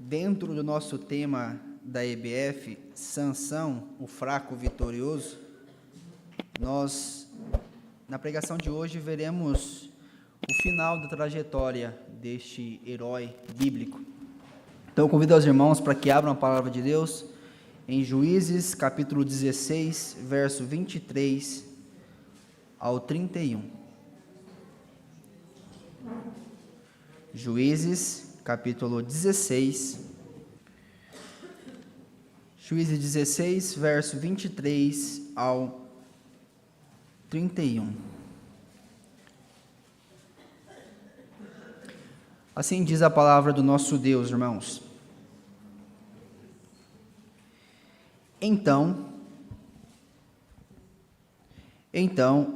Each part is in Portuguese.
Dentro do nosso tema da EBF, Sansão, o fraco vitorioso, nós, na pregação de hoje, veremos o final da trajetória deste herói bíblico. Então, eu convido os irmãos para que abram a palavra de Deus em Juízes, capítulo 16, verso 23 ao 31. Juízes, capítulo 16, Juízes 16, verso 23 ao 31. Assim diz a palavra do nosso Deus, irmãos. Então,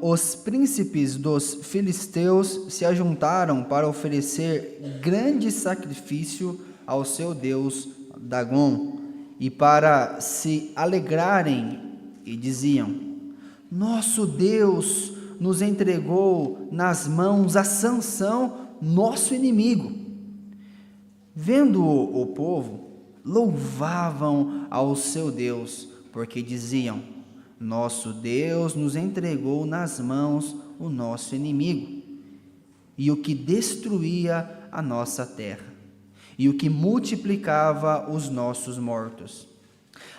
os príncipes dos filisteus se ajuntaram para oferecer grande sacrifício ao seu deus Dagom, e para se alegrarem, e diziam: nosso Deus nos entregou nas mãos a Sansão, nosso inimigo. Vendo-o o povo, louvavam ao seu Deus, porque diziam: nosso Deus nos entregou nas mãos o nosso inimigo, e o que destruía a nossa terra, e o que multiplicava os nossos mortos.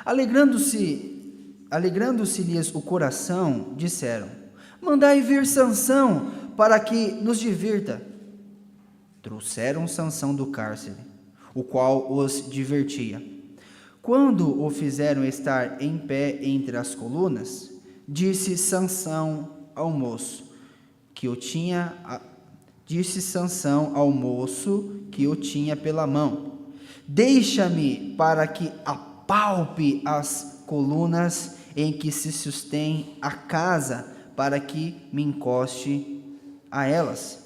Alegrando-se-lhes o coração, disseram: mandai vir Sansão, para que nos divirta. Trouxeram Sansão do cárcere, o qual os divertia. Quando o fizeram estar em pé entre as colunas, disse Sansão ao moço que o tinha pela mão: deixa-me para que apalpe as colunas em que se sustém a casa, para que me encoste a elas.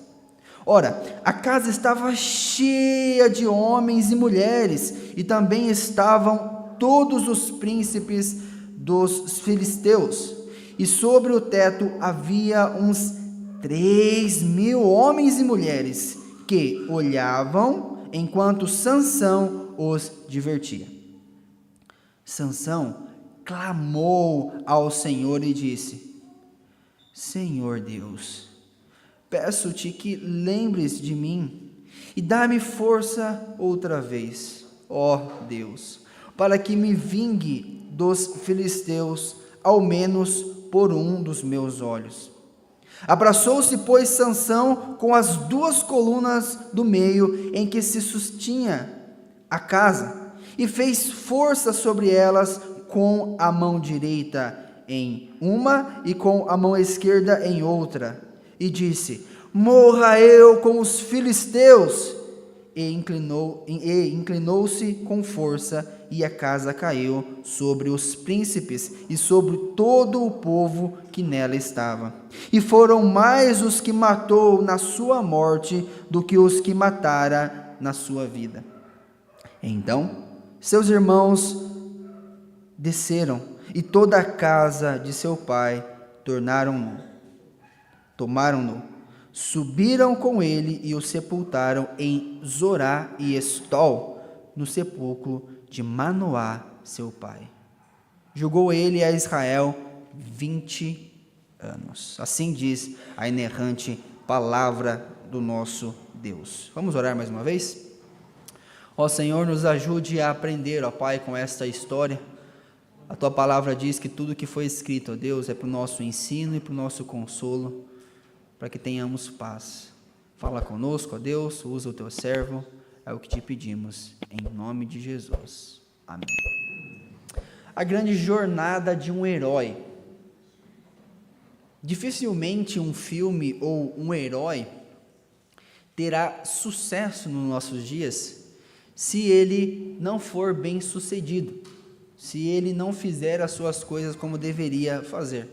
Ora, a casa estava cheia de homens e mulheres, e também estavam todos os príncipes dos filisteus, e sobre o teto havia uns 3.000 homens e mulheres, que olhavam enquanto Sansão os divertia. Sansão clamou ao Senhor e disse: Senhor Deus, peço-te que lembres de mim e dá-me força outra vez, ó Deus, para que me vingue dos filisteus, ao menos por um dos meus olhos. Abraçou-se, pois, Sansão com as duas colunas do meio em que se sustinha a casa, e fez força sobre elas com a mão direita em uma e com a mão esquerda em outra, e disse: morra eu com os filisteus. E inclinou-se com força, e a casa caiu sobre os príncipes e sobre todo o povo que nela estava. E foram mais os que matou na sua morte do que os que matara na sua vida. Então seus irmãos desceram, e toda a casa de seu pai tomaram-no, subiram com ele e o sepultaram em Zorá e Estol, no sepulcro de Manoá, seu pai. Julgou ele a Israel 20 anos. Assim diz a inerrante palavra do nosso Deus. Vamos orar mais uma vez? Ó Senhor, nos ajude a aprender, ó Pai, com esta história. A Tua palavra diz que tudo que foi escrito, ó Deus, é para o nosso ensino e para o nosso consolo, para que tenhamos paz. Fala conosco, ó Deus, usa o Teu servo, é o que te pedimos, em nome de Jesus. Amém. A grande jornada de um herói. Dificilmente um filme ou um herói terá sucesso nos nossos dias se ele não for bem sucedido, se ele não fizer as suas coisas como deveria fazer.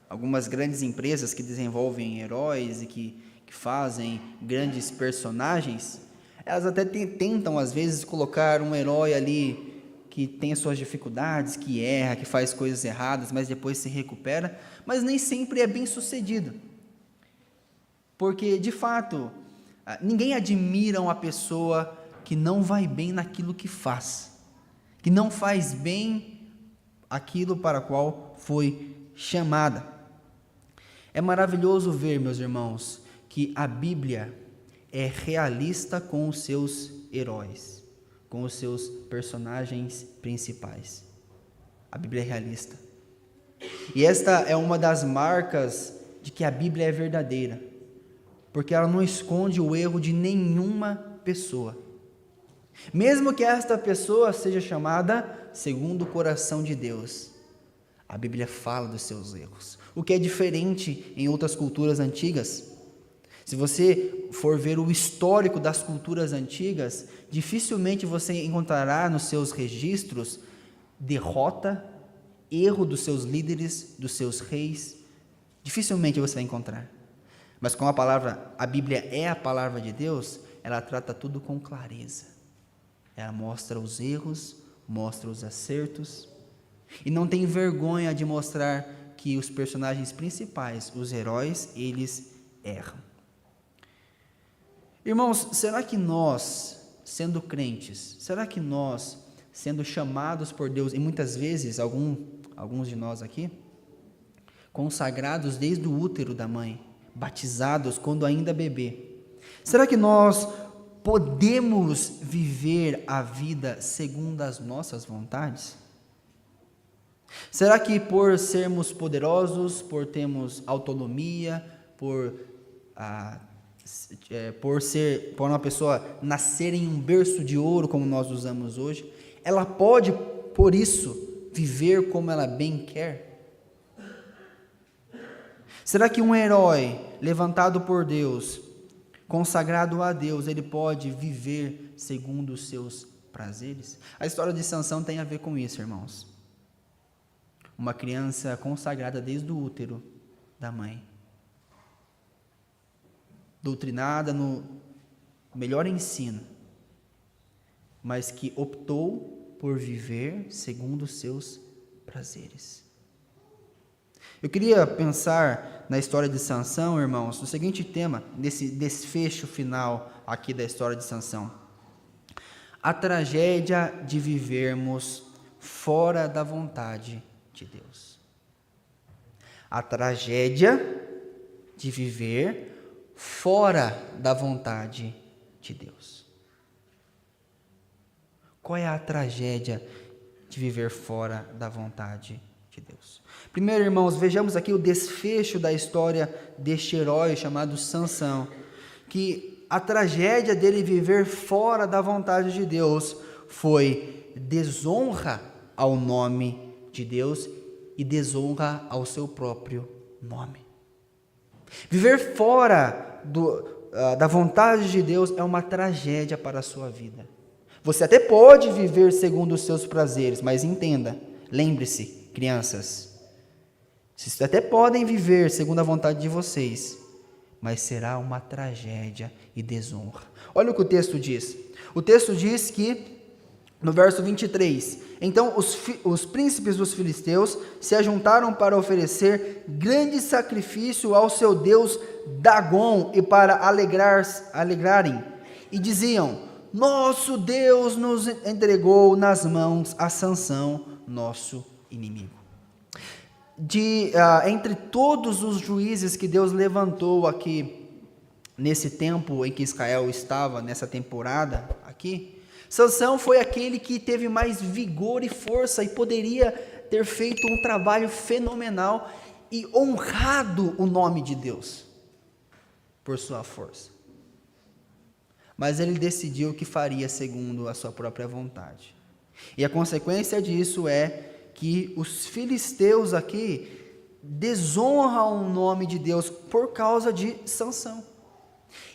Algumas grandes empresas que desenvolvem heróis e que fazem grandes personagens, elas até tentam às vezes colocar um herói ali que tem as suas dificuldades, que erra, que faz coisas erradas, mas depois se recupera, mas nem sempre é bem sucedido. Porque, de fato, ninguém admira uma pessoa que não vai bem naquilo que faz, que não faz bem aquilo para qual foi chamada. É maravilhoso ver, meus irmãos, que a Bíblia é realista com os seus heróis, com os seus personagens principais. A Bíblia é realista. E esta é uma das marcas de que a Bíblia é verdadeira, porque ela não esconde o erro de nenhuma pessoa. Mesmo que esta pessoa seja chamada segundo o coração de Deus, a Bíblia fala dos seus erros, o que é diferente em outras culturas antigas. Se você for ver o histórico das culturas antigas, dificilmente você encontrará nos seus registros derrota, erro dos seus líderes, dos seus reis. Dificilmente você vai encontrar. Mas como a Bíblia é a palavra de Deus, ela trata tudo com clareza. Ela mostra os erros, mostra os acertos, e não tem vergonha de mostrar que os personagens principais, os heróis, eles erram. Irmãos, será que nós, sendo crentes, será que nós, sendo chamados por Deus, e muitas vezes, alguns de nós aqui, consagrados desde o útero da mãe, batizados quando ainda bebê, será que nós podemos viver a vida segundo as nossas vontades? Será que por sermos poderosos, por termos autonomia, por uma pessoa nascer em um berço de ouro, como nós usamos hoje, ela pode, por isso, viver como ela bem quer? Será que um herói levantado por Deus, consagrado a Deus, ele pode viver segundo os seus prazeres? A história de Sansão tem a ver com isso, irmãos. Uma criança consagrada desde o útero da mãe, doutrinada no melhor ensino, mas que optou por viver segundo os seus prazeres. Eu queria pensar na história de Sansão, irmãos, no seguinte tema, nesse desfecho final aqui da história de Sansão: a tragédia de vivermos fora da vontade de Deus. A tragédia de viver fora da vontade de Deus. Qual é a tragédia de viver fora da vontade de Deus? Primeiro, irmãos, vejamos aqui o desfecho da história deste herói chamado Sansão, que a tragédia dele viver fora da vontade de Deus foi desonra ao nome de Deus e desonra ao seu próprio nome. Viver fora da vontade de Deus é uma tragédia para a sua vida. Você até pode viver segundo os seus prazeres, mas entenda, lembre-se, crianças, vocês até podem viver segundo a vontade de vocês, mas será uma tragédia e desonra. Olha o que o texto diz. O texto diz que, no verso 23, então os príncipes dos filisteus se ajuntaram para oferecer grande sacrifício ao seu deus Dagon e para alegrarem, e diziam: nosso Deus nos entregou nas mãos a Sansão, nosso inimigo. Entre todos os juízes que Deus levantou aqui, nesse tempo em que Israel estava, nessa temporada aqui, Sansão foi aquele que teve mais vigor e força e poderia ter feito um trabalho fenomenal e honrado o nome de Deus por sua força. Mas ele decidiu que faria segundo a sua própria vontade. E a consequência disso é que os filisteus aqui desonram o nome de Deus por causa de Sansão.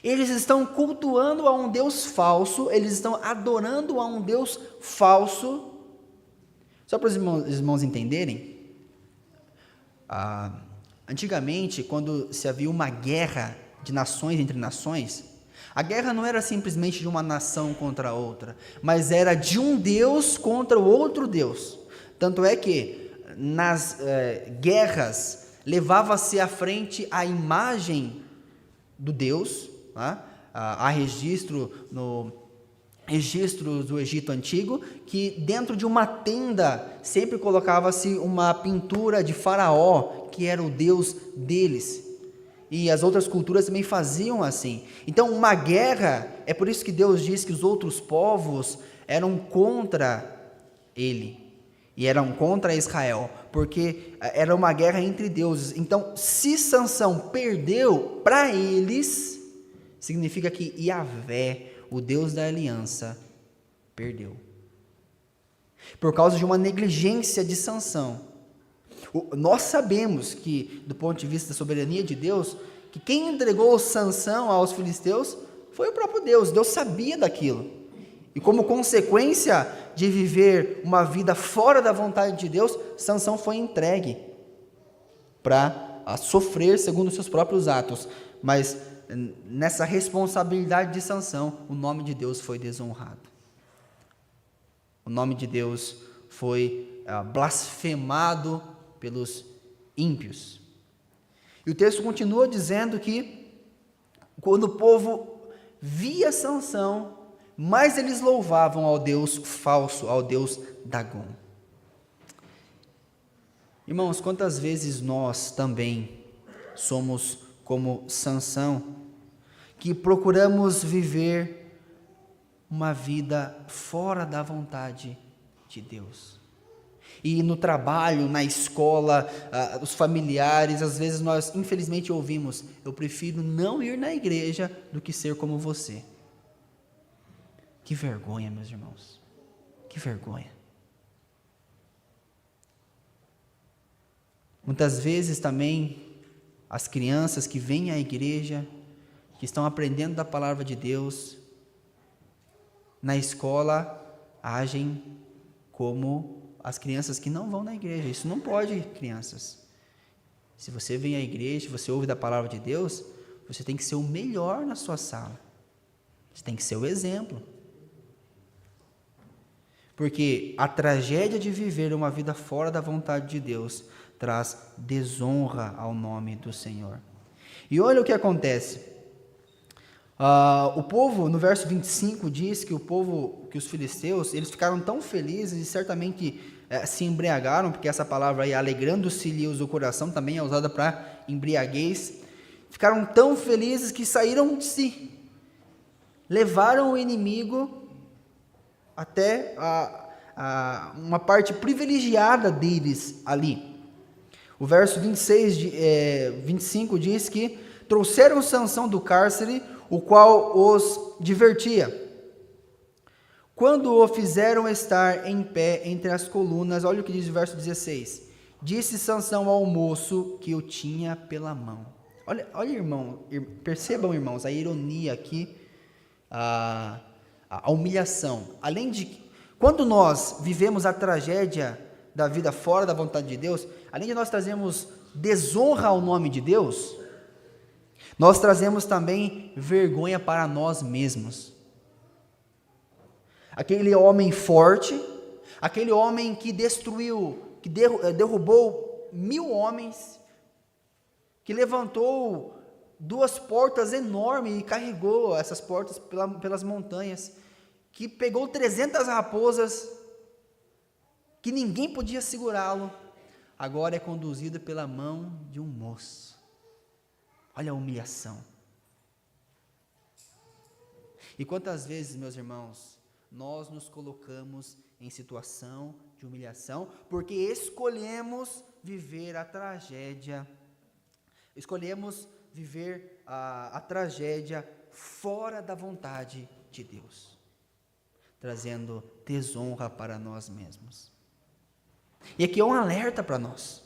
Eles estão cultuando a um Deus falso, eles estão adorando a um Deus falso. Só para os irmãos entenderem, antigamente, quando se havia uma guerra de nações entre nações, a guerra não era simplesmente de uma nação contra a outra, mas era de um Deus contra o outro Deus. Tanto é que nas guerras levava-se à frente a imagem do Deus, há registro registros do Egito Antigo, que dentro de uma tenda sempre colocava-se uma pintura de Faraó, que era o deus deles. E as outras culturas também faziam assim. Então, uma guerra, é por isso que Deus diz que os outros povos eram contra ele, e eram contra Israel, porque era uma guerra entre deuses. Então, se Sansão perdeu para eles, significa que Yahvé, o Deus da aliança, perdeu. Por causa de uma negligência de Sansão. Nós sabemos que, do ponto de vista da soberania de Deus, que quem entregou Sansão aos filisteus foi o próprio Deus. Deus sabia daquilo. E como consequência de viver uma vida fora da vontade de Deus, Sansão foi entregue para sofrer segundo os seus próprios atos. Mas nessa responsabilidade de Sansão, o nome de Deus foi desonrado. O nome de Deus foi blasfemado pelos ímpios. E o texto continua dizendo que quando o povo via Sansão, mais eles louvavam ao Deus falso, ao Deus Dagom. Irmãos, quantas vezes nós também somos como Sansão, que procuramos viver uma vida fora da vontade de Deus. E no trabalho, na escola, os familiares, às vezes nós infelizmente ouvimos: eu prefiro não ir na igreja do que ser como você. Que vergonha, meus irmãos, que vergonha. Muitas vezes também as crianças que vêm à igreja, que estão aprendendo da palavra de Deus, na escola agem como as crianças que não vão na igreja. Isso não pode, crianças. Se você vem à igreja, você ouve da palavra de Deus, você tem que ser o melhor na sua sala. Você tem que ser o exemplo. Porque a tragédia de viver uma vida fora da vontade de Deus traz desonra ao nome do Senhor. E olha o que acontece. O povo, no verso 25, diz que que os filisteus, eles ficaram tão felizes e certamente se embriagaram, porque essa palavra aí, alegrando-se-lhes o coração, também é usada para embriaguez. Ficaram tão felizes que saíram de si. Levaram o inimigo até uma parte privilegiada deles ali. O verso 25 diz que trouxeram Sansão do cárcere, o qual os divertia. Quando o fizeram estar em pé entre as colunas, olha o que diz o verso 16. Disse Sansão ao moço que o tinha pela mão. Olha, percebam, irmãos, a ironia aqui, a humilhação. Além de, quando nós vivemos a tragédia da vida fora da vontade de Deus, além de nós trazermos desonra ao nome de Deus, nós trazemos também vergonha para nós mesmos. Aquele homem forte, aquele homem que derrubou 1000 homens, que levantou 2 portas enormes e carregou essas portas pelas montanhas, que pegou 300 raposas, que ninguém podia segurá-lo, agora é conduzido pela mão de um moço. Olha a humilhação. E quantas vezes, meus irmãos, nós nos colocamos em situação de humilhação, porque escolhemos viver a tragédia, escolhemos viver a tragédia fora da vontade de Deus, trazendo desonra para nós mesmos. E aqui é um alerta para nós.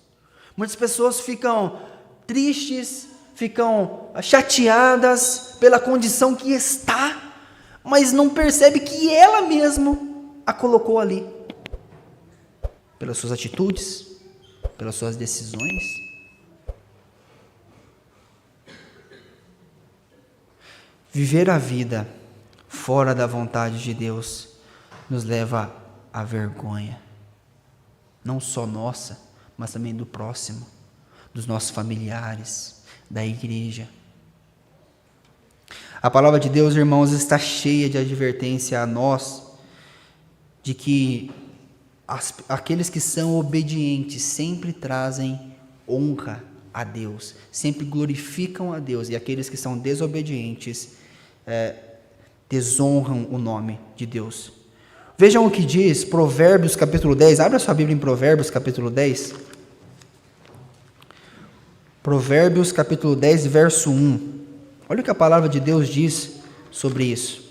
Muitas pessoas ficam tristes, ficam chateadas pela condição que está, mas não percebe que ela mesma a colocou ali, pelas suas atitudes, pelas suas decisões. Viver a vida fora da vontade de Deus nos leva à vergonha, não só nossa, mas também do próximo, dos nossos familiares, da igreja. A palavra de Deus, irmãos, está cheia de advertência a nós, de que aqueles que são obedientes sempre trazem honra a Deus, sempre glorificam a Deus, e aqueles que são desobedientes desonram o nome de Deus. Vejam o que diz Provérbios capítulo 10, abra sua Bíblia em Provérbios capítulo 10. Provérbios capítulo 10, verso 1. Olha o que a palavra de Deus diz sobre isso.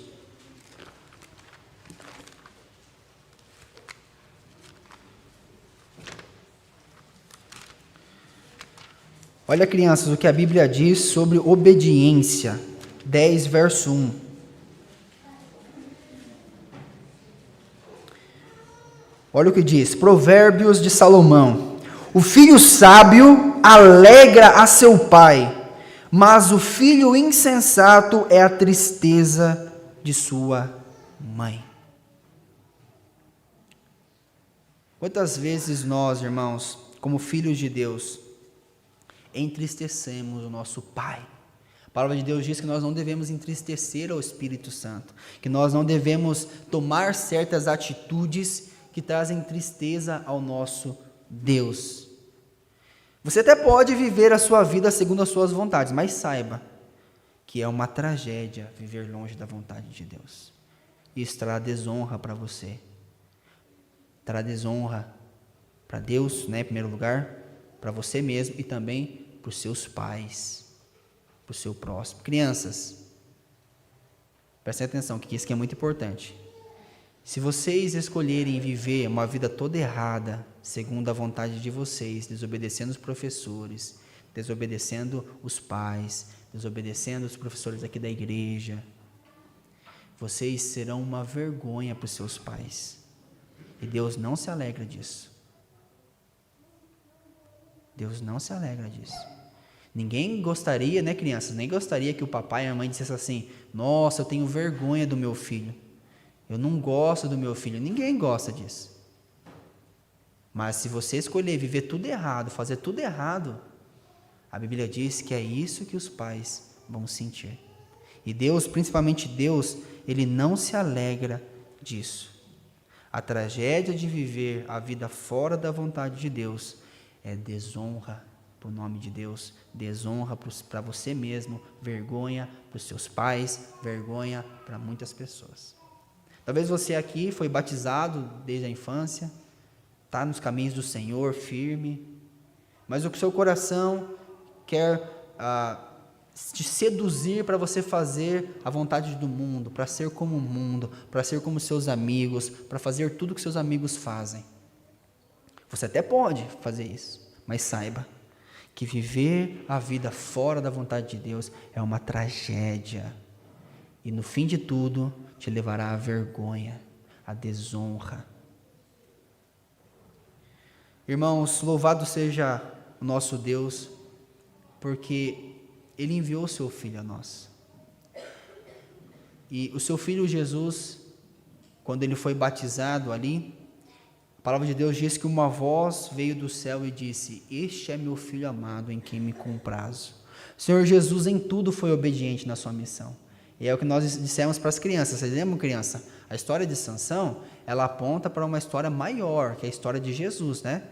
Olha, crianças, o que a Bíblia diz sobre obediência. 10, verso 1. Olha o que diz, Provérbios de Salomão. O filho sábio alegra a seu pai, mas o filho insensato é a tristeza de sua mãe. Quantas vezes nós, irmãos, como filhos de Deus, entristecemos o nosso pai? A palavra de Deus diz que nós não devemos entristecer ao Espírito Santo, que nós não devemos tomar certas atitudes que trazem tristeza ao nosso Deus. Você até pode viver a sua vida segundo as suas vontades, mas saiba que é uma tragédia viver longe da vontade de Deus. Isso trará desonra para você. Trará desonra para Deus, né, em primeiro lugar, para você mesmo e também para os seus pais, para o seu próximo. Crianças, prestem atenção, que isso aqui é muito importante. Se vocês escolherem viver uma vida toda errada, segundo a vontade de vocês, desobedecendo os professores, desobedecendo os pais, desobedecendo os professores aqui da igreja, vocês serão uma vergonha para os seus pais. E Deus não se alegra disso. Deus não se alegra disso. Ninguém gostaria, né, crianças? Nem gostaria que o papai e a mãe dissessem assim: nossa, eu tenho vergonha do meu filho. Eu não gosto do meu filho. Ninguém gosta disso. Mas se você escolher viver tudo errado, fazer tudo errado, a Bíblia diz que é isso que os pais vão sentir. E Deus, principalmente Deus, Ele não se alegra disso. A tragédia de viver a vida fora da vontade de Deus é desonra para o nome de Deus, desonra para você mesmo, vergonha para os seus pais, vergonha para muitas pessoas. Talvez você aqui foi batizado desde a infância, está nos caminhos do Senhor, firme, mas o seu coração quer te seduzir para você fazer a vontade do mundo, para ser como o mundo, para ser como seus amigos, para fazer tudo que seus amigos fazem. Você até pode fazer isso, mas saiba que viver a vida fora da vontade de Deus é uma tragédia. E no fim de tudo, te levará à vergonha, à desonra. Irmãos, louvado seja o nosso Deus, porque Ele enviou o seu Filho a nós. E o seu Filho Jesus, quando Ele foi batizado ali, a palavra de Deus diz que uma voz veio do céu e disse: este é meu Filho amado, em quem me comprazo. O Senhor Jesus em tudo foi obediente na sua missão. E é o que nós dissemos para as crianças. Vocês lembram, criança? A história de Sansão, ela aponta para uma história maior, que é a história de Jesus, né?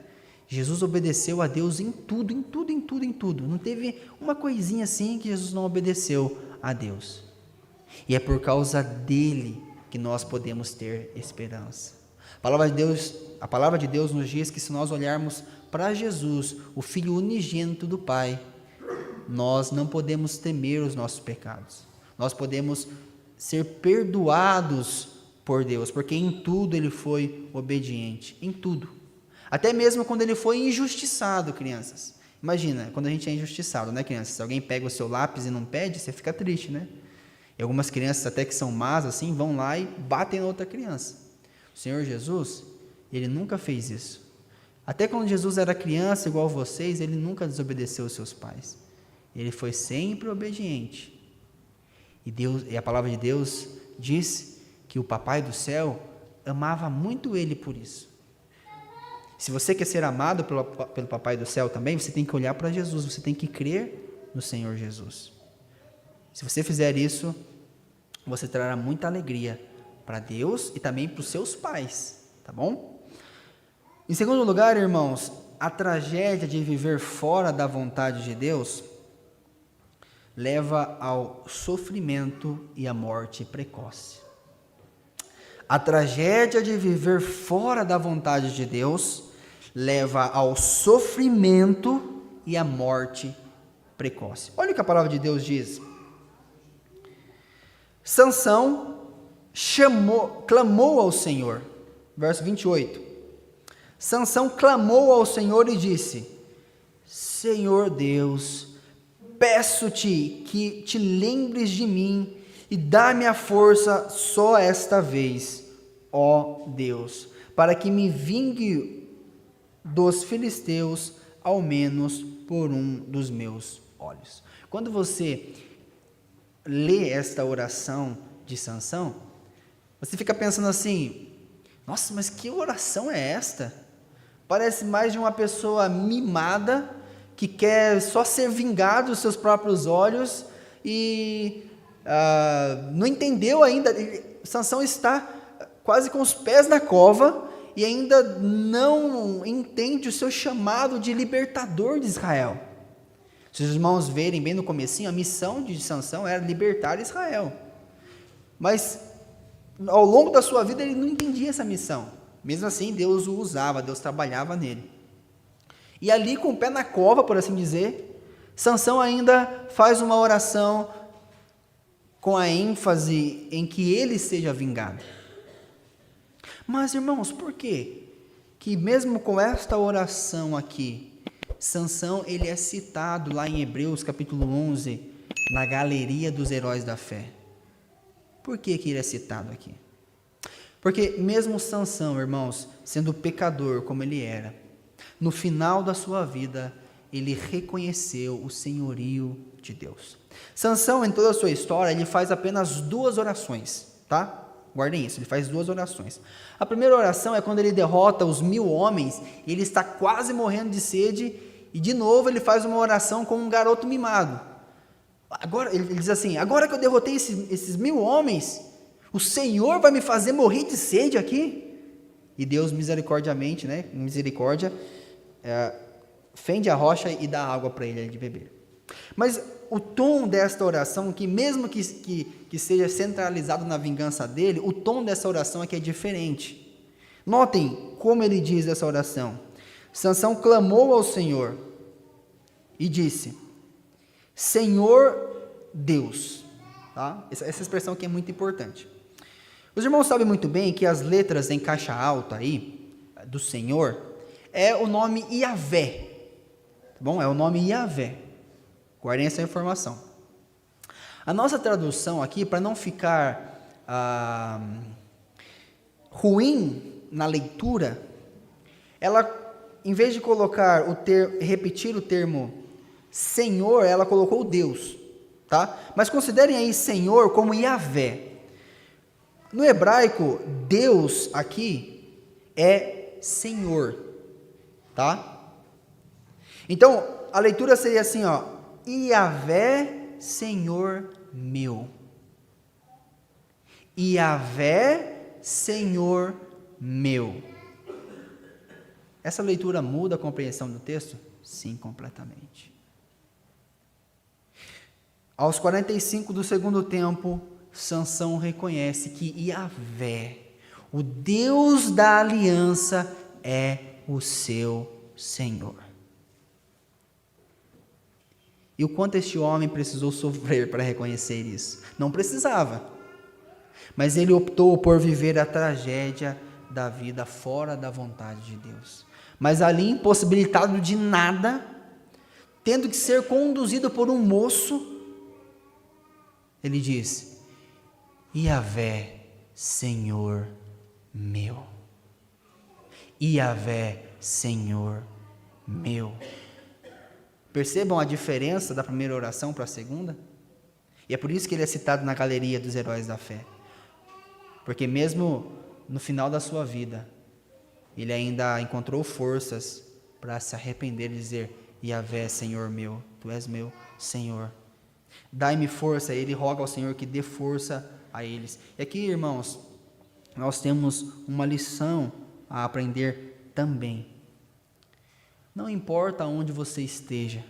Jesus obedeceu a Deus em tudo, em tudo, em tudo, em tudo. Não teve uma coisinha assim que Jesus não obedeceu a Deus. E é por causa dele que nós podemos ter esperança. A palavra de Deus nos diz que se nós olharmos para Jesus, o Filho unigênito do Pai, nós não podemos temer os nossos pecados. Nós podemos ser perdoados por Deus, porque em tudo Ele foi obediente, em tudo. Até mesmo quando Ele foi injustiçado, crianças. Imagina, quando a gente é injustiçado, né, crianças? Se alguém pega o seu lápis e não pede, você fica triste, né? E algumas crianças, até que são más, assim, vão lá e batem na outra criança. O Senhor Jesus, Ele nunca fez isso. Até quando Jesus era criança, igual vocês, Ele nunca desobedeceu os seus pais. Ele foi sempre obediente. E a palavra de Deus diz que o Papai do céu amava muito Ele por isso. Se você quer ser amado pelo Papai do céu também, você tem que olhar para Jesus, você tem que crer no Senhor Jesus. Se você fizer isso, você trará muita alegria para Deus e também para os seus pais, tá bom? Em segundo lugar, irmãos, a tragédia de viver fora da vontade de Deus leva ao sofrimento e à morte precoce. A tragédia de viver fora da vontade de Deus leva ao sofrimento e à morte precoce. Olha o que a palavra de Deus diz. Sansão clamou ao Senhor. Verso 28. Sansão clamou ao Senhor e disse: Senhor Deus, peço-te que te lembres de mim e dá-me a força só esta vez, ó Deus, para que me vingue dos filisteus, ao menos por um dos meus olhos. Quando você lê esta oração de Sansão, você fica pensando assim: nossa, mas que oração é esta? Parece mais de uma pessoa mimada que quer só ser vingado dos seus próprios olhos e não entendeu ainda. Sansão está quase com os pés na cova e ainda não entende o seu chamado de libertador de Israel. Se os irmãos verem bem no comecinho, a missão de Sansão era libertar Israel. Mas ao longo da sua vida ele não entendia essa missão. Mesmo assim, Deus o usava, Deus trabalhava nele. E ali, com o pé na cova, por assim dizer, Sansão ainda faz uma oração com a ênfase em que ele seja vingado. Mas, irmãos, por quê? Que mesmo com esta oração aqui, Sansão ele é citado lá em Hebreus capítulo 11, na galeria dos heróis da fé. Por que ele é citado aqui? Porque mesmo Sansão, irmãos, sendo pecador como ele era, no final da sua vida, ele reconheceu o senhorio de Deus. Sansão, em toda a sua história, ele faz apenas 2 orações, tá? Guardem isso, ele faz 2 orações. A primeira oração é quando ele derrota os 1000 homens, e ele está quase morrendo de sede, e de novo ele faz uma oração com um garoto mimado. Agora, ele diz assim: agora que eu derrotei esses 1000 homens, o Senhor vai me fazer morrer de sede aqui? E Deus misericordiamente, misericórdia, fende a rocha e dá água para ele de beber. Mas o tom desta oração, que mesmo que seja centralizado na vingança dele, o tom dessa oração aqui é diferente. Notem como ele diz essa oração. Sansão clamou ao Senhor e disse: Senhor Deus. Tá? Essa expressão aqui é muito importante. Os irmãos sabem muito bem que as letras em caixa alta aí, do Senhor, é o nome Yahvé. Tá bom? É o nome Yahvé. Guardem essa informação. A nossa tradução aqui, para não ficar ruim na leitura, ela, em vez de colocar repetir o termo Senhor, ela colocou Deus, tá? Mas considerem aí Senhor como Yahvé. No hebraico, Deus aqui é Senhor, tá? Então, a leitura seria assim, ó: Yahvé, Senhor meu. Yahvé, Senhor meu. Essa leitura muda a compreensão do texto? Sim, completamente. Aos 45 do segundo tempo, Sansão reconhece que Yahvé, o Deus da aliança, é o seu Senhor. E o quanto este homem precisou sofrer para reconhecer isso? Não precisava. Mas ele optou por viver a tragédia da vida fora da vontade de Deus. Mas ali, impossibilitado de nada, tendo que ser conduzido por um moço, ele diz: Yahvé, Senhor meu. Yahvé, Senhor meu. Percebam a diferença da primeira oração para a segunda? E é por isso que ele é citado na galeria dos heróis da fé. Porque mesmo no final da sua vida, ele ainda encontrou forças para se arrepender e dizer: Yahvé, Senhor meu, Tu és meu Senhor. Dai-me força, ele roga ao Senhor que dê força a eles. E aqui, irmãos, nós temos uma lição a aprender também. Não importa onde você esteja,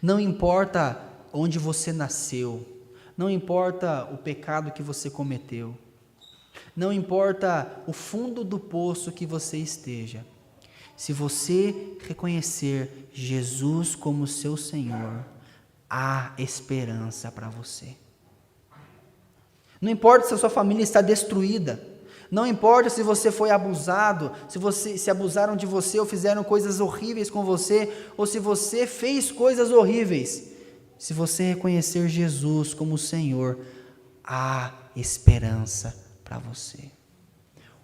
não importa onde você nasceu, não importa o pecado que você cometeu, não importa o fundo do poço que você esteja, se você reconhecer Jesus como seu Senhor, há esperança para você. Não importa se a sua família está destruída, não importa se você foi abusado, se abusaram de você ou fizeram coisas horríveis com você, ou se você fez coisas horríveis. Se você reconhecer Jesus como Senhor, há esperança para você.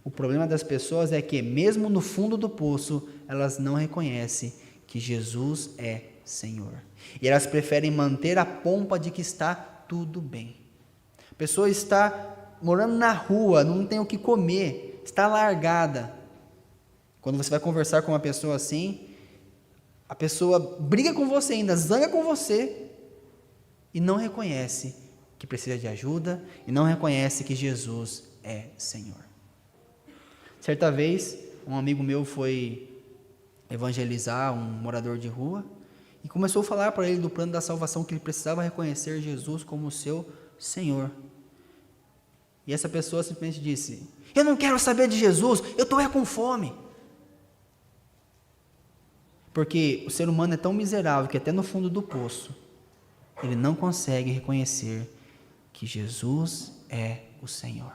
O problema das pessoas é que, mesmo no fundo do poço, elas não reconhecem que Jesus é Senhor. E elas preferem manter a pompa de que está tudo bem. A pessoa está morando na rua, não tem o que comer, está largada. Quando você vai conversar com uma pessoa assim, a pessoa briga com você ainda, zanga com você, e não reconhece que precisa de ajuda, e não reconhece que Jesus é Senhor. Certa vez, um amigo meu foi evangelizar um morador de rua, e começou a falar para ele do plano da salvação, que ele precisava reconhecer Jesus como seu Senhor. E essa pessoa simplesmente disse: eu não quero saber de Jesus, eu estou com fome. Porque o ser humano é tão miserável que até no fundo do poço, ele não consegue reconhecer que Jesus é o Senhor.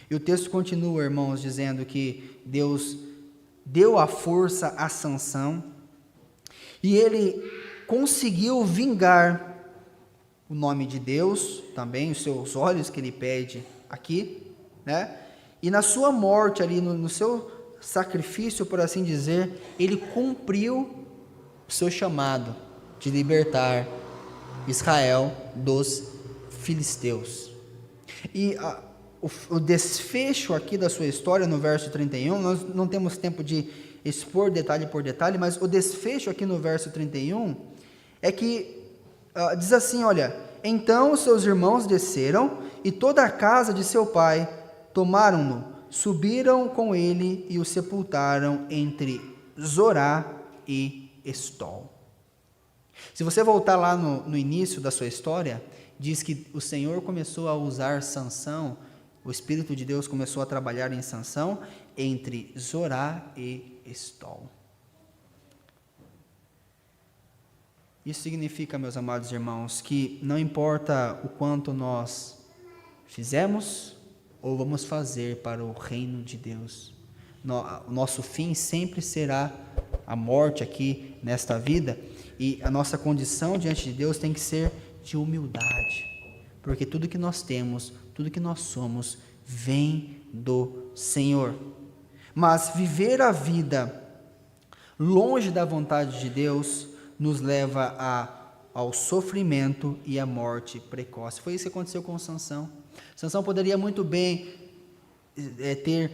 E o texto continua, irmãos, dizendo que Deus deu a força a Sansão, e ele conseguiu vingar o nome de Deus, também os seus olhos que ele pede aqui, né? E na sua morte ali, no seu sacrifício, por assim dizer, ele cumpriu o seu chamado de libertar Israel dos filisteus. E o desfecho aqui da sua história, no verso 31, nós não temos tempo de expor detalhe por detalhe, mas o desfecho aqui no verso 31 é que diz assim, olha: então os seus irmãos desceram, e toda a casa de seu pai tomaram-no, subiram com ele e o sepultaram entre Zorá e Estol. Se você voltar lá no início da sua história, diz que o Senhor começou a usar Sansão, o Espírito de Deus começou a trabalhar em Sansão entre Zorá e Estol. Isso significa, meus amados irmãos, que não importa o quanto nós fizemos ou vamos fazer para o reino de Deus, o nosso fim sempre será a morte aqui nesta vida, e a nossa condição diante de Deus tem que ser de humildade, porque tudo que nós temos, tudo que nós somos, vem do Senhor. Mas viver a vida longe da vontade de Deus nos leva ao sofrimento e à morte precoce. Foi isso que aconteceu com Sansão. Sansão poderia muito bem ter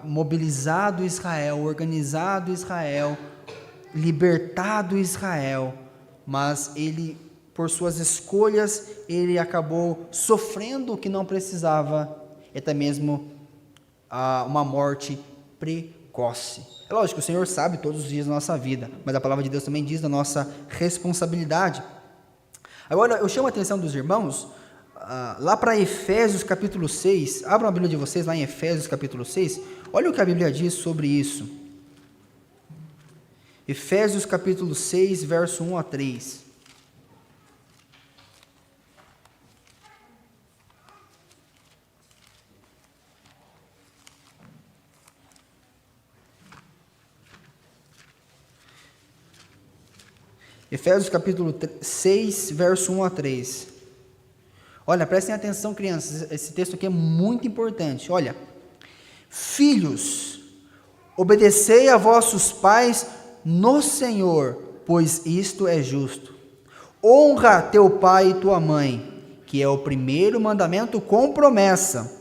mobilizado Israel, organizado Israel, libertado Israel, mas ele, por suas escolhas, ele acabou sofrendo o que não precisava, e até mesmo uma morte precoce. É lógico, o Senhor sabe todos os dias da nossa vida, mas a palavra de Deus também diz da nossa responsabilidade. Agora, eu chamo a atenção dos irmãos, lá para Efésios capítulo 6, abram a Bíblia de vocês lá em Efésios capítulo 6, olha o que a Bíblia diz sobre isso. Efésios capítulo 6, verso 1 a 3. Efésios capítulo 6, verso 1 a 3. Olha, prestem atenção, crianças, esse texto aqui é muito importante. Olha: filhos, obedecei a vossos pais no Senhor, pois isto é justo. Honra teu pai e tua mãe, que é o primeiro mandamento com promessa,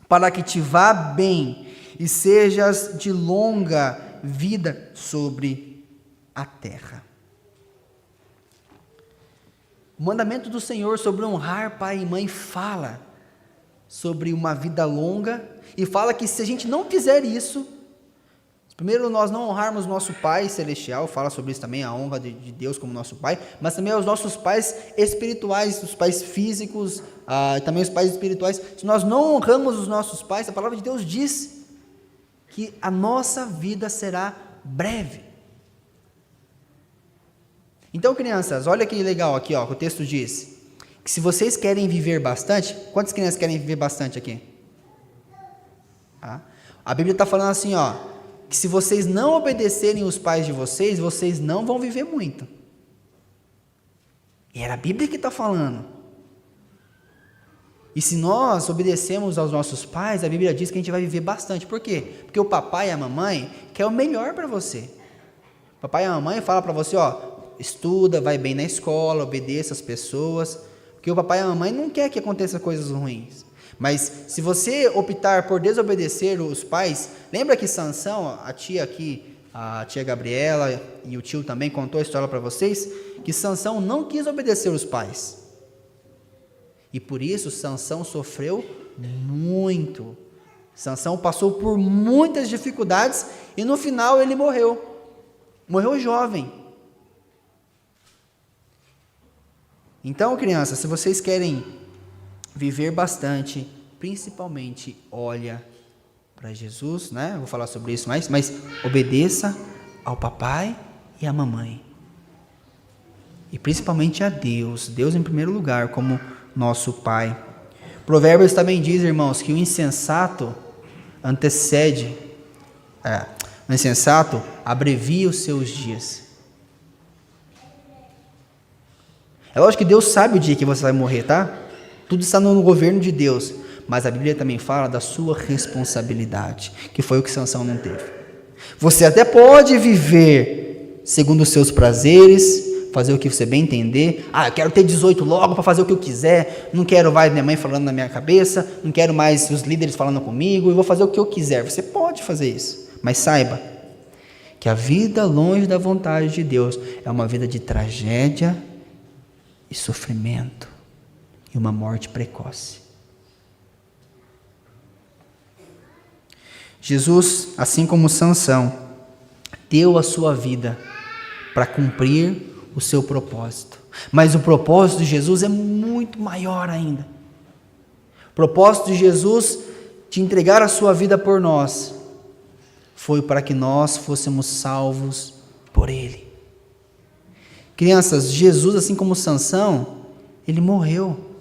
para que te vá bem e sejas de longa vida sobre a terra. O mandamento do Senhor sobre honrar pai e mãe fala sobre uma vida longa e fala que se a gente não fizer isso, primeiro nós não honrarmos nosso Pai Celestial, fala sobre isso também, a honra de Deus como nosso Pai, mas também aos nossos pais espirituais, os pais físicos, também os pais espirituais. Se nós não honramos os nossos pais, a palavra de Deus diz que a nossa vida será breve. Então, crianças, olha que legal aqui, ó, que o texto diz, que se vocês querem viver bastante, quantas crianças querem viver bastante aqui? A Bíblia está falando assim, ó, que se vocês não obedecerem os pais de vocês, vocês não vão viver muito. E era a Bíblia que está falando. E se nós obedecemos aos nossos pais, a Bíblia diz que a gente vai viver bastante. Por quê? Porque o papai e a mamãe quer o melhor para você. O papai e a mamãe falam para você, ó, estuda, vai bem na escola, obedeça as pessoas. Porque o papai e a mamãe não quer que aconteça coisas ruins. Mas se você optar por desobedecer os pais, lembra que Sansão, a tia aqui, a tia Gabriela e o tio também contou a história para vocês, que Sansão não quis obedecer os pais. E por isso Sansão sofreu muito. Sansão passou por muitas dificuldades e no final ele morreu. Morreu jovem. Então, crianças, se vocês querem viver bastante, principalmente olha para Jesus, né? Eu vou falar sobre isso mais, mas obedeça ao papai e à mamãe. E principalmente a Deus, Deus em primeiro lugar, como nosso Pai. Provérbios também diz, irmãos, que o insensato o insensato abrevia os seus dias. É lógico que Deus sabe o dia que você vai morrer, tá? Tudo está no governo de Deus, mas a Bíblia também fala da sua responsabilidade, que foi o que Sansão não teve. Você até pode viver segundo os seus prazeres, fazer o que você bem entender. Eu quero ter 18 logo para fazer o que eu quiser, não quero mais minha mãe falando na minha cabeça, não quero mais os líderes falando comigo, eu vou fazer o que eu quiser. Você pode fazer isso, mas saiba que a vida longe da vontade de Deus é uma vida de tragédia e sofrimento e uma morte precoce. Jesus, assim como Sansão, deu a sua vida para cumprir o seu propósito. Mas o propósito de Jesus é muito maior ainda. O propósito de Jesus de entregar a sua vida por nós foi para que nós fôssemos salvos por Ele. Crianças, Jesus, assim como Sansão, ele morreu.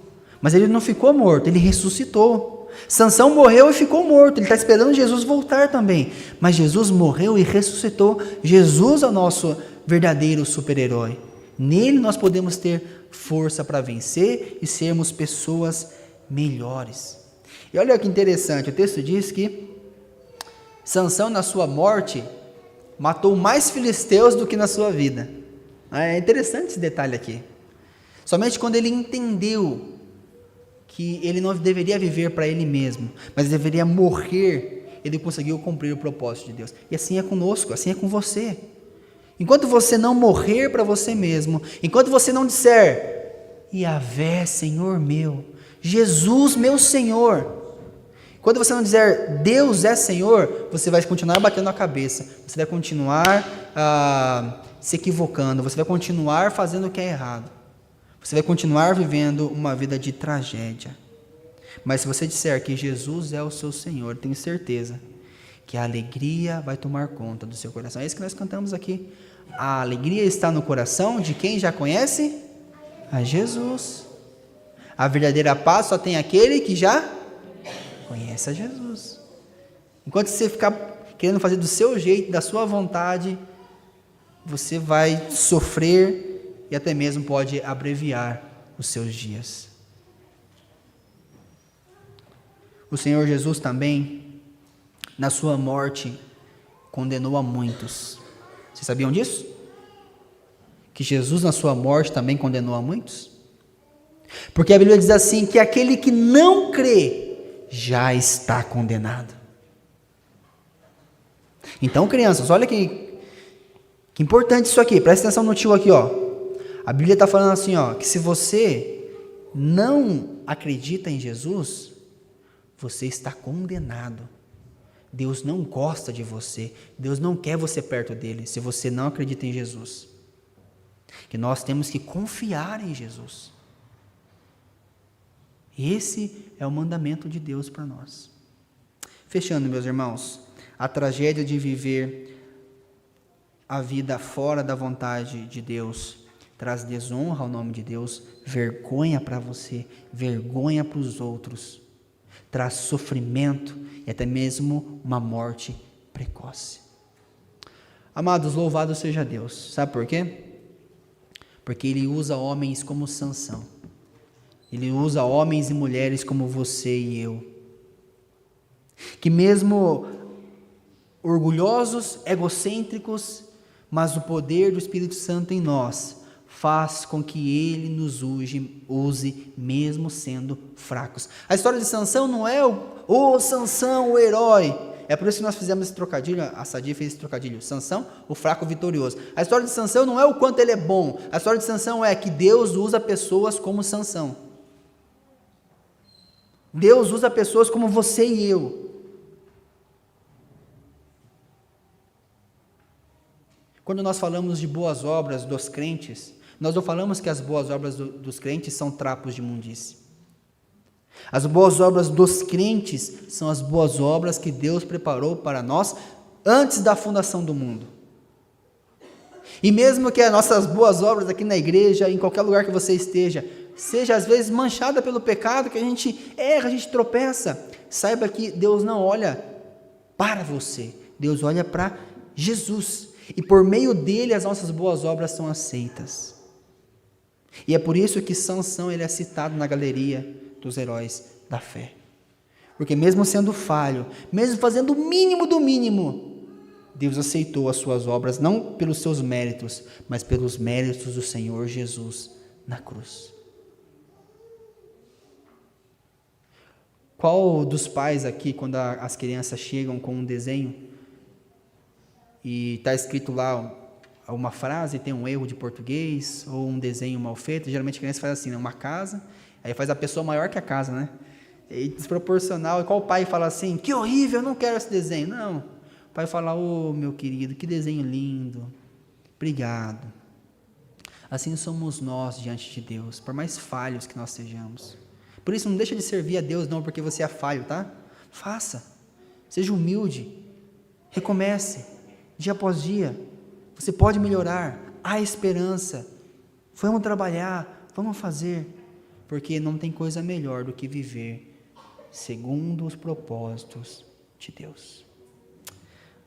Mas ele não ficou morto, ele ressuscitou. Sansão morreu e ficou morto, ele está esperando Jesus voltar também. Mas Jesus morreu e ressuscitou. Jesus é o nosso verdadeiro super-herói. Nele nós podemos ter força para vencer e sermos pessoas melhores. E olha que interessante, o texto diz que Sansão na sua morte matou mais filisteus do que na sua vida. É interessante esse detalhe aqui. Somente quando ele entendeu que ele não deveria viver para ele mesmo, mas deveria morrer, ele conseguiu cumprir o propósito de Deus. E assim é conosco, assim é com você. Enquanto você não morrer para você mesmo, enquanto você não disser, Yahvé, Senhor meu, Jesus, meu Senhor, quando você não dizer, Deus é Senhor, você vai continuar batendo a cabeça, você vai continuar se equivocando, você vai continuar fazendo o que é errado, você vai continuar vivendo uma vida de tragédia. Mas se você disser que Jesus é o seu Senhor, tenho certeza que a alegria vai tomar conta do seu coração. É isso que nós cantamos aqui. A alegria está no coração de quem já conhece a Jesus. A verdadeira paz só tem aquele que já conhece a Jesus. Enquanto você ficar querendo fazer do seu jeito, da sua vontade, você vai sofrer e até mesmo pode abreviar os seus dias. O Senhor Jesus também, na sua morte, condenou a muitos. Vocês sabiam disso? Que Jesus na sua morte também condenou a muitos? Porque a Bíblia diz assim, que aquele que não crê, já está condenado. Então, crianças, olha que importante isso aqui, presta atenção no tio aqui, ó. A Bíblia está falando assim, ó, que se você não acredita em Jesus, você está condenado. Deus não gosta de você. Deus não quer você perto dele, se você não acredita em Jesus. Que nós temos que confiar em Jesus. Esse é o mandamento de Deus para nós. Fechando, meus irmãos, a tragédia de viver a vida fora da vontade de Deus traz desonra ao nome de Deus, vergonha para você, vergonha para os outros, traz sofrimento e até mesmo uma morte precoce. Amados, louvado seja Deus. Sabe por quê? Porque Ele usa homens como Sansão. Ele usa homens e mulheres como você e eu, que mesmo orgulhosos, egocêntricos, mas o poder do Espírito Santo em nós faz com que Ele nos use mesmo sendo fracos. A história de Sansão não é o Sansão, o herói. É por isso que nós fizemos esse trocadilho, a Sadia fez esse trocadilho. Sansão, o fraco vitorioso. A história de Sansão não é o quanto ele é bom. A história de Sansão é que Deus usa pessoas como Sansão. Deus usa pessoas como você e eu. Quando nós falamos de boas obras dos crentes, nós não falamos que as boas obras dos crentes são trapos de imundície. As boas obras dos crentes são as boas obras que Deus preparou para nós antes da fundação do mundo. E mesmo que as nossas boas obras aqui na igreja, em qualquer lugar que você esteja, seja às vezes manchada pelo pecado, que a gente erra, a gente tropeça, saiba que Deus não olha para você, Deus olha para Jesus. E por meio dele as nossas boas obras são aceitas. E é por isso que Sansão ele é citado na galeria dos heróis da fé. Porque mesmo sendo falho, mesmo fazendo o mínimo do mínimo, Deus aceitou as suas obras, não pelos seus méritos, mas pelos méritos do Senhor Jesus na cruz. Qual dos pais aqui, quando as crianças chegam com um desenho, e está escrito lá uma frase, tem um erro de português, ou um desenho mal feito, geralmente a criança faz assim, né? Uma casa, aí faz a pessoa maior que a casa, né? E desproporcional, e qual pai fala assim, que horrível, eu não quero esse desenho. Não, o pai fala, ô meu querido, que desenho lindo, obrigado. Assim somos nós diante de Deus, por mais falhos que nós sejamos. Por isso não deixa de servir a Deus não porque você é falho, tá? Faça, seja humilde, recomece. Dia após dia, você pode melhorar, há esperança, vamos trabalhar, vamos fazer, porque não tem coisa melhor do que viver segundo os propósitos de Deus.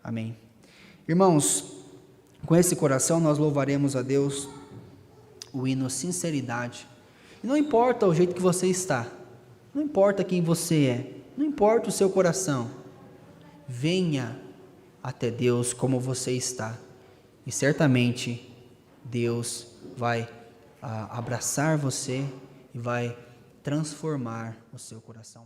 Amém. Irmãos, com esse coração nós louvaremos a Deus o hino sinceridade. E não importa o jeito que você está, não importa quem você é, não importa o seu coração, venha até Deus como você está, e certamente Deus vai abraçar você e vai transformar o seu coração.